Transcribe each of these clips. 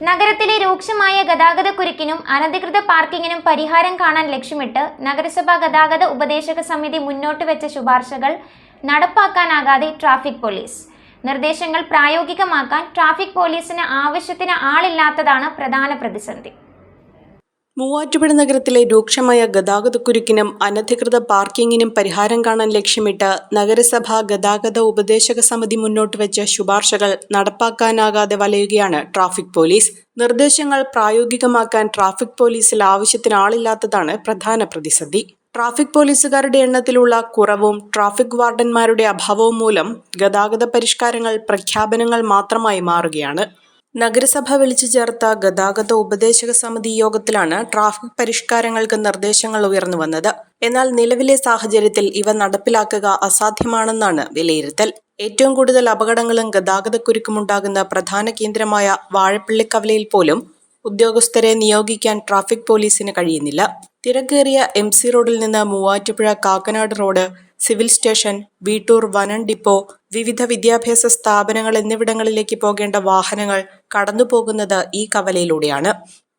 നഗരത്തിലെ രൂക്ഷമായ ഗതാഗതക്കുരുക്കിനും അനധികൃത പാർക്കിങ്ങിനും പരിഹാരം കാണാൻ ലക്ഷ്യമിട്ട് നഗരസഭാ ഗതാഗത ഉപദേശക സമിതി മുന്നോട്ട് വെച്ച ശുപാർശകൾ നടപ്പാക്കാനാകാതെ ട്രാഫിക് പോലീസ്. നിർദ്ദേശങ്ങൾ പ്രായോഗികമാക്കാൻ ട്രാഫിക് പോലീസിന് ആവശ്യത്തിന് ആളില്ലാത്തതാണ് പ്രധാന പ്രതിസന്ധി. മൂവാറ്റുപുഴ നഗരത്തിലെ രൂക്ഷമായ ഗതാഗതക്കുരുക്കിനും അനധികൃത പാർക്കിങ്ങിനും പരിഹാരം കാണാൻ ലക്ഷ്യമിട്ട് നഗരസഭാ ഗതാഗത ഉപദേശക സമിതി മുന്നോട്ട് വെച്ച ശുപാർശകൾ നടപ്പാക്കാനാകാതെ വലയുകയാണ് ട്രാഫിക് പോലീസ്. നിർദ്ദേശങ്ങൾ പ്രായോഗികമാക്കാൻ ട്രാഫിക് പോലീസിൽ ആവശ്യത്തിന് ആളില്ലാത്തതാണ് പ്രധാന പ്രതിസന്ധി. ട്രാഫിക് പോലീസുകാരുടെ എണ്ണത്തിലുള്ള കുറവും ട്രാഫിക് വാർഡന്മാരുടെ അഭാവവും മൂലം ഗതാഗത പരിഷ്കാരങ്ങൾ പ്രഖ്യാപനങ്ങൾ മാത്രമായി മാറുകയാണ്. നഗരസഭ വിളിച്ചു ചേർത്ത ഗതാഗത ഉപദേശക സമിതി യോഗത്തിലാണ് ട്രാഫിക് പരിഷ്കാരങ്ങൾക്ക് നിർദ്ദേശങ്ങൾ ഉയർന്നു വന്നത്. എന്നാൽ നിലവിലെ സാഹചര്യത്തിൽ ഇവ നടപ്പിലാക്കുക അസാധ്യമാണെന്നാണ് വിലയിരുത്തൽ. ഏറ്റവും കൂടുതൽ അപകടങ്ങളും ഗതാഗതക്കുരുക്കുമുണ്ടാകുന്ന പ്രധാന കേന്ദ്രമായ വാഴപ്പിള്ളിക്കവലയിൽ പോലും ഉദ്യോഗസ്ഥരെ നിയോഗിക്കാൻ ട്രാഫിക് പോലീസിന് കഴിയുന്നില്ല. തിരക്കേറിയ MC റോഡിൽ നിന്ന് Muvattupuzha Kakkanad road, civil station, Veettoor വനം ഡിപ്പോ, വിവിധ വിദ്യാഭ്യാസ സ്ഥാപനങ്ങൾ എന്നിവിടങ്ങളിലേക്ക് പോകേണ്ട വാഹനങ്ങൾ കടന്നുപോകുന്നത് ഈ കവലയിലൂടെയാണ്.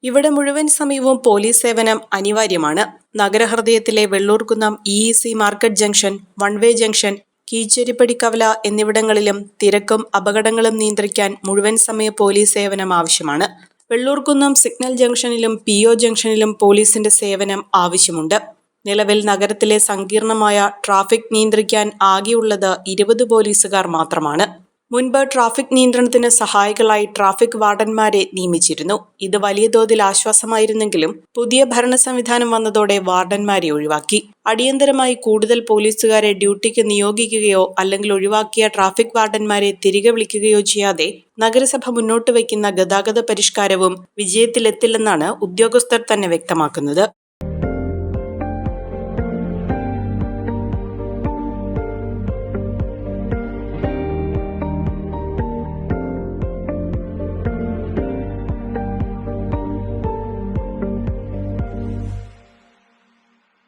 ഇവിടെ മുഴുവൻ സമയവും പോലീസ് സേവനം അനിവാര്യമാണ്. നഗരഹൃദയത്തിലെ Vellurkunnam EEC market junction, one way junction, Keecheripady കവല എന്നിവിടങ്ങളിലും തിരക്കും അപകടങ്ങളും നിയന്ത്രിക്കാൻ മുഴുവൻ സമയ പോലീസ് സേവനം ആവശ്യമാണ്. വെള്ളൂർകുന്നം സിഗ്നൽ ജംഗ്ഷനിലും PO ജംഗ്ഷനിലും പോലീസിന്റെ സേവനം ആവശ്യമുണ്ട്. നിലവിൽ നഗരത്തിലെ സങ്കീർണമായ ട്രാഫിക് നിയന്ത്രിക്കാൻ ആകെയുള്ളത് 20 പോലീസുകാർ മാത്രമാണ്. മുൻപ് ട്രാഫിക് നിയന്ത്രണത്തിന് സഹായികളായി ട്രാഫിക് വാർഡന്മാരെ നിയമിച്ചിരുന്നു. ഇത് വലിയ തോതിൽ ആശ്വാസമായിരുന്നെങ്കിലും പുതിയ ഭരണ സംവിധാനം വന്നതോടെ വാർഡന്മാരെ ഒഴിവാക്കി. അടിയന്തരമായി കൂടുതൽ പോലീസുകാരെ ഡ്യൂട്ടിക്ക് നിയോഗിക്കുകയോ അല്ലെങ്കിൽ ഒഴിവാക്കിയ ട്രാഫിക് വാർഡന്മാരെ തിരികെ വിളിക്കുകയോ ചെയ്യാതെ നഗരസഭ മുന്നോട്ട് വയ്ക്കുന്ന ഗതാഗത പരിഷ്കാരവും വിജയത്തിലെത്തില്ലെന്നാണ് ഉദ്യോഗസ്ഥർ തന്നെ വ്യക്തമാക്കുന്നത്.